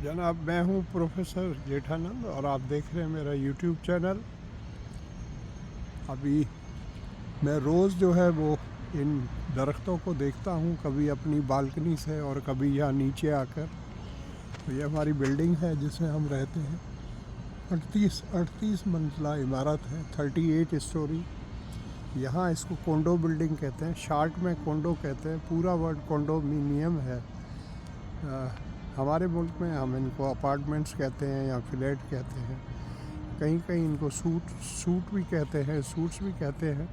जनाब, मैं हूं प्रोफेसर जेठानंद और आप देख रहे हैं मेरा यूट्यूब चैनल। अभी मैं रोज़ जो है वो इन दरख्तों को देखता हूं, कभी अपनी बालकनी से और कभी यहाँ नीचे आकर। तो ये हमारी बिल्डिंग है जिसमें हम रहते हैं। 38 मंजिला इमारत है, 38 स्टोरी। यहाँ इसको कोंडो बिल्डिंग कहते हैं, शार्ट में कोंडो कहते हैं, पूरा वर्ड कोंडोमिनियम है। हमारे मुल्क में हम इनको अपार्टमेंट्स कहते हैं या फ्लैट कहते हैं, कहीं कहीं इनको सूट भी कहते हैं, सूट्स भी कहते हैं।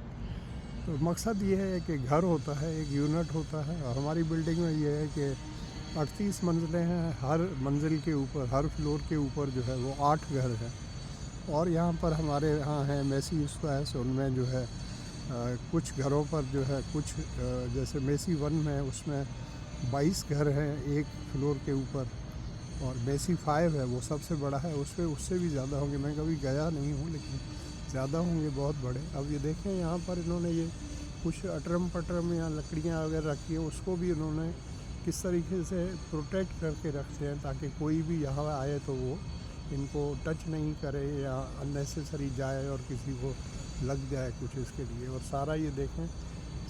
तो मकसद ये है कि घर होता है, एक यूनिट होता है। और हमारी बिल्डिंग में ये है कि 38 मंजिलें हैं, हर मंजिल के ऊपर, हर फ्लोर के ऊपर जो है वो 8 घर हैं। और यहाँ पर हमारे यहाँ हैं मेसी स्क्वायर्स, उनमें जो है कुछ घरों पर जो है कुछ जैसे मेसी 1 में उसमें 22 घर हैं एक फ्लोर के ऊपर, और मेसी 5 है वो सबसे बड़ा है, उस पर उससे भी ज़्यादा होंगे। मैं कभी गया नहीं हूँ लेकिन ज़्यादा होंगे, बहुत बड़े। अब ये देखें यहाँ पर इन्होंने ये कुछ अटरम पटरम या लकड़ियाँ वगैरह रखी हैं, उसको भी इन्होंने किस तरीके से प्रोटेक्ट करके रखते हैं ताकि कोई भी यहाँ आए तो वो इनको टच नहीं करे या अननेसेसरी जाए और किसी को लग जाए कुछ इसके लिए। और सारा ये देखें,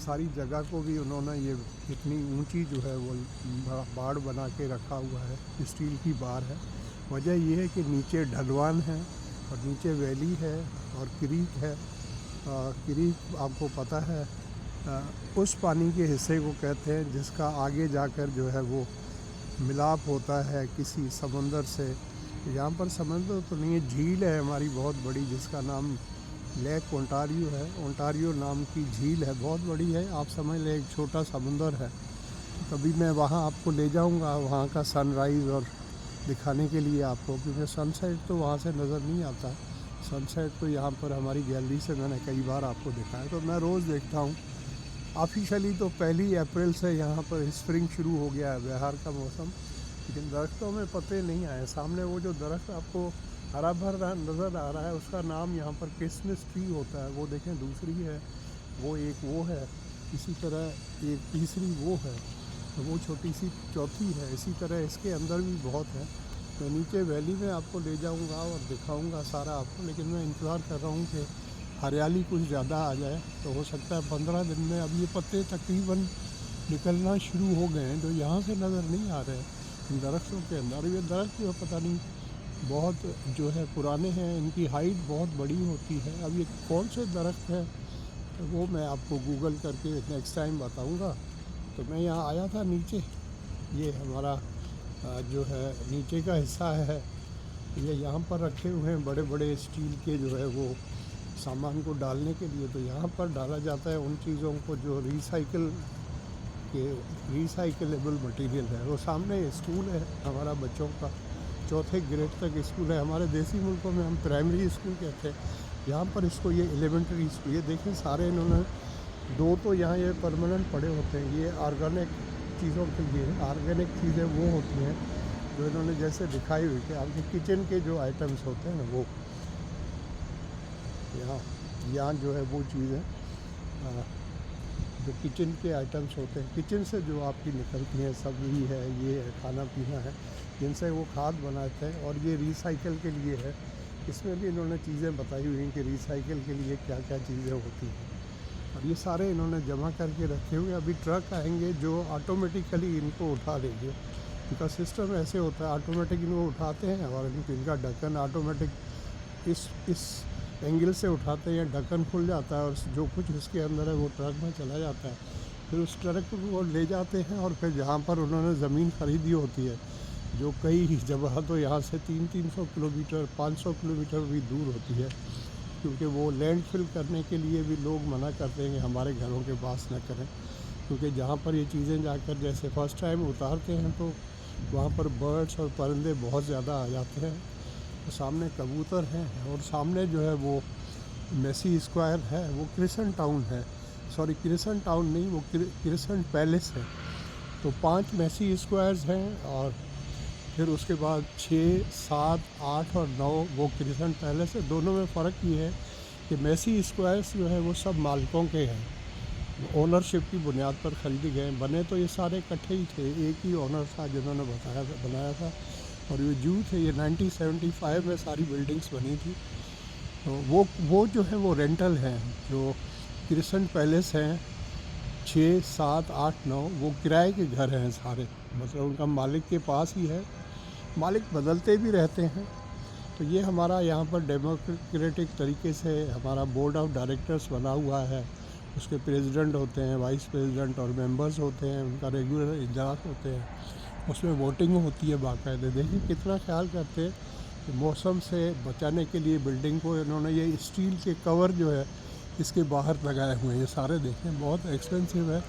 सारी जगह को भी उन्होंने ये इतनी ऊंची जो है वो बाड़ बना के रखा हुआ है, स्टील की बाड़ है। वजह ये है कि नीचे ढलवान है और नीचे वैली है और क्रीक है। क्रीक आपको पता है उस पानी के हिस्से को कहते हैं जिसका आगे जाकर जो है वो मिलाप होता है किसी समंदर से। यहाँ पर समंदर तो नहीं है, झील है हमारी बहुत बड़ी जिसका नाम लेक ओंटारियो है। ओंटारियो नाम की झील है, बहुत बड़ी है, आप समझ लें एक छोटा समुंदर है। कभी मैं वहाँ आपको ले जाऊँगा, वहाँ का सनराइज़ और दिखाने के लिए आपको, क्योंकि सनसेट तो वहाँ से नज़र नहीं आता। सनसेट तो यहाँ पर हमारी गैलरी से मैंने कई बार आपको दिखाया, तो मैं रोज़ देखता हूँ। ऑफिशियली तो 1 अप्रैल से यहाँ पर स्प्रिंग शुरू हो गया है, बहार का मौसम, लेकिन दरख्तों में पत्ते नहीं आए। सामने वो जो दरख्त आपको हरा भरा नज़र आ रहा है उसका नाम यहाँ पर क्रिसमस ट्री होता है। वो देखें दूसरी है, वो एक वो है, इसी तरह एक तीसरी वो है, तो वो छोटी सी चौथी है। इसी तरह इसके अंदर भी बहुत है। मैं नीचे वैली में आपको ले जाऊंगा और दिखाऊंगा सारा आपको, लेकिन मैं इंतज़ार कर रहा हूँ कि हरियाली कुछ ज़्यादा आ जाए। तो हो सकता है 15 दिन में। अब ये पत्ते तकरीबन निकलना शुरू हो गए हैं जो यहाँ से नज़र नहीं आ रहे हैं इन दरख्तों के अंदर। ये दरख्त जो पता नहीं बहुत जो है पुराने हैं, इनकी हाइट बहुत बड़ी होती है। अब ये कौन से दरख्त है तो वो मैं आपको गूगल करके नेक्स्ट टाइम बताऊंगा। तो मैं यहाँ आया था नीचे, ये हमारा जो है नीचे का हिस्सा है, ये यहाँ पर रखे हुए हैं बड़े बड़े स्टील के जो है वो सामान को डालने के लिए। तो यहाँ पर डाला जाता है उन चीज़ों को जो रिसाइकलेबल मटेरियल है। वो सामने स्कूल है हमारा बच्चों का, 4थे ग्रेड तक स्कूल है। हमारे देसी मुल्कों में हम प्राइमरी स्कूल कहते हैं, यहाँ पर इसको ये एलिमेंट्री स्कूल। ये देखें सारे इन्होंने 2 तो यहाँ ये परमानेंट पड़े होते हैं, ये ऑर्गेनिक चीज़ों के लिए। ऑर्गेनिक चीज़ें वो होती हैं जो इन्होंने जैसे दिखाई हुई कि आपके किचन के जो आइटम्स होते हैं ना, वो यहाँ जो है वो चीज़ें जो किचन के आइटम्स होते हैं, किचन से जो आपकी निकलती हैं, सब्ज़ी है, ये है, खाना पीना है, जिनसे वो खाद बनाते हैं। और ये रिसाइकिल के लिए है। इसमें भी इन्होंने चीज़ें बताई हुई हैं कि रिसाइकिल के लिए क्या क्या चीज़ें होती हैं। और ये सारे इन्होंने जमा करके रखे हुए। अभी ट्रक आएंगे जो ऑटोमेटिकली इनको उठा लेंगे। इनका सिस्टम ऐसे होता है, ऑटोमेटिक इनको उठाते हैं और इनका ढक्कन ऑटोमेटिक इस एंगल से उठाते हैं, ढक्कन खुल जाता है और जो कुछ इसके अंदर है वो ट्रक में चला जाता है। फिर उस ट्रक को वो ले जाते हैं और फिर जहाँ पर उन्होंने ज़मीन ख़रीदी होती है, जो कई जगह तो यहाँ से 300 किलोमीटर 500 किलोमीटर भी दूर होती है, क्योंकि वो लैंड फिल करने के लिए भी लोग मना करते हैं कि हमारे घरों के पास न करें। क्योंकि जहाँ पर ये चीज़ें जाकर जैसे फ़र्स्ट टाइम उतारते हैं तो वहाँ पर बर्ड्स और परिंदे बहुत ज़्यादा आ जाते हैं। तो सामने कबूतर हैं और सामने जो है वो मेसी स्क्वायर है, वो क्रिसेंट टाउन है। सॉरी, क्रिसेंट टाउन नहीं, वो क्रिसेंट पैलेस है। तो 5 मेसी स्क्वायर्स हैं और फिर उसके बाद 6, 7, 8 और 9 वो क्रिसेंट पैलेस है। दोनों में फ़र्क ये है कि मेसी स्क्वायर्स जो है वो सब मालिकों के हैं, ओनरशिप की बुनियाद पर ख़रीदे गए। बने तो ये सारे इकट्ठे ही थे, एक ही ओनर था जिन्होंने बनाया था। और ये जू थे, ये 1975 में सारी बिल्डिंग्स बनी थी। तो वो जो है वो रेंटल हैं, जो क्रिसेंट पैलेस हैं 6, 7, 8, 9 वो किराए के घर हैं सारे, मतलब उनका मालिक के पास ही है, मालिक बदलते भी रहते हैं। तो ये हमारा यहाँ पर डेमोक्रेटिक तरीके से हमारा बोर्ड ऑफ डायरेक्टर्स बना हुआ है, उसके प्रेसिडेंट होते हैं, वाइस प्रेसिडेंट और मेंबर्स होते हैं, उनका रेगुलर इजलास होते हैं, उसमें वोटिंग होती है बाकायदे। देखिए कितना ख्याल करते हैं कि मौसम से बचाने के लिए बिल्डिंग को इन्होंने ये स्टील के कवर जो है इसके बाहर लगाए हुए हैं, ये सारे देखें बहुत एक्सपेंसिव है,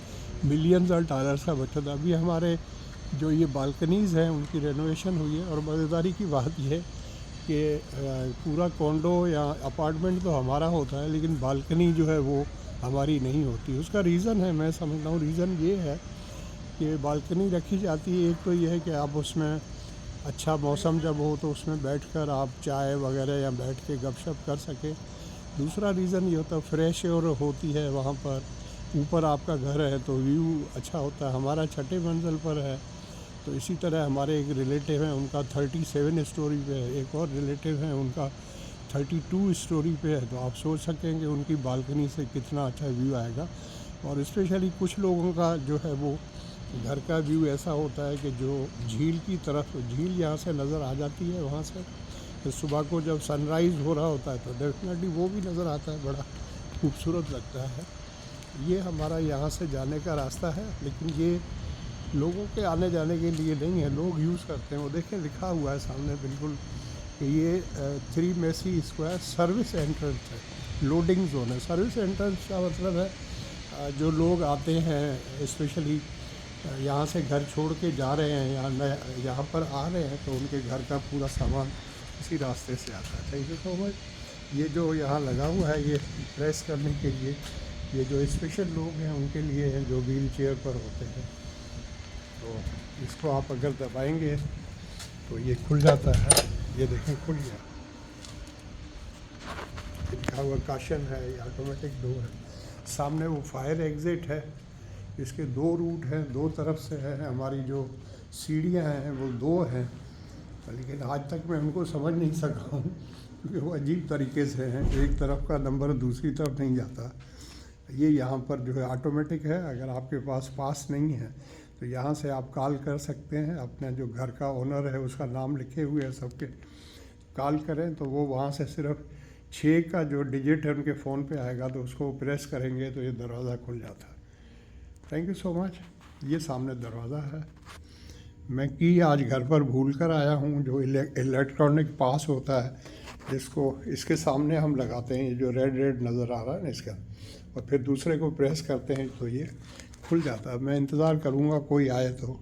मिलियंस ऑफ डॉलर्स का बचत। अभी हमारे जो ये बालकनीज़ हैं उनकी रेनोवेशन हुई है, और मज़ेदारी की बात यह है कि पूरा कॉन्डो या अपार्टमेंट तो हमारा होता है, लेकिन बालकनी जो है वो हमारी नहीं होती। उसका रीज़न है, मैं समझता हूँ रीज़न ये है कि बालकनी रखी जाती है, एक तो ये है कि आप उसमें अच्छा मौसम जब हो तो उसमें बैठकर आप चाय वगैरह या बैठ के गपशप कर सकें। दूसरा रीज़न ये होता है फ्रेश एयर होती है वहाँ पर, ऊपर आपका घर है तो व्यू अच्छा होता है। हमारा 6ठे मंजिल पर है, तो इसी तरह हमारे एक रिलेटिव हैं उनका 37 स्टोरी पे है, एक और रिलेटिव हैं उनका 32 स्टोरी पे है। तो आप सोच सकेंगे उनकी बालकनी से कितना अच्छा व्यू आएगा। और स्पेशली कुछ लोगों का जो है वो घर का व्यू ऐसा होता है कि जो झील की तरफ, झील यहाँ से नज़र आ जाती है वहाँ से, तो सुबह को जब सनराइज़ हो रहा होता है तो डेफिनेटली वो भी नज़र आता है, बड़ा खूबसूरत लगता है। ये हमारा यहाँ से जाने का रास्ता है, लेकिन ये लोगों के आने जाने के लिए नहीं है, लोग यूज़ करते हैं। वो देखें लिखा हुआ है सामने बिल्कुल कि ये 3 मेसी स्क्वायर सर्विस एंट्रेंस है, लोडिंग जोन है। सर्विस एंट्रेंस का मतलब है जो लोग आते हैं स्पेशली यहाँ से घर छोड़ के जा रहे हैं या यहाँ पर आ रहे हैं, तो उनके घर का पूरा सामान इसी रास्ते से आता है। Thank you so much. ये जो यहाँ लगा हुआ है ये प्रेस करने के लिए, ये जो स्पेशल लोग हैं उनके लिए है जो व्हील चेयर पर होते हैं। तो इसको आप अगर दबाएंगे तो ये खुल जाता है, ये देखें खुल गया, लिखा हुआ काशन है, ये ऑटोमेटिक डोर है। सामने वो फायर एग्ज़िट है, इसके 2 रूट हैं, 2 तरफ से है। हमारी जो सीढ़ियाँ हैं वो 2 हैं, लेकिन आज तक मैं उनको समझ नहीं सका हूँ क्योंकि वो अजीब तरीके से हैं, एक तरफ का नंबर दूसरी तरफ नहीं जाता। ये यहाँ पर जो है ऑटोमेटिक है, अगर आपके पास नहीं है तो यहाँ से आप कॉल कर सकते हैं, अपना जो घर का ओनर है उसका नाम लिखे हुए है सबके, कॉल करें तो वो वहाँ से सिर्फ 6 का जो डिजिट है उनके फ़ोन पे आएगा, तो उसको प्रेस करेंगे तो ये दरवाज़ा खुल जाता है। Thank you so much. ये सामने दरवाज़ा है। मैं की आज घर पर भूल कर आया हूँ, जो इलेक्ट्रॉनिक पास होता है जिसको इसके सामने हम लगाते हैं, ये जो रेड नज़र आ रहा है ना इसका, और फिर दूसरे को प्रेस करते हैं तो ये खुल जाता है। मैं इंतज़ार करूँगा कोई आए तो।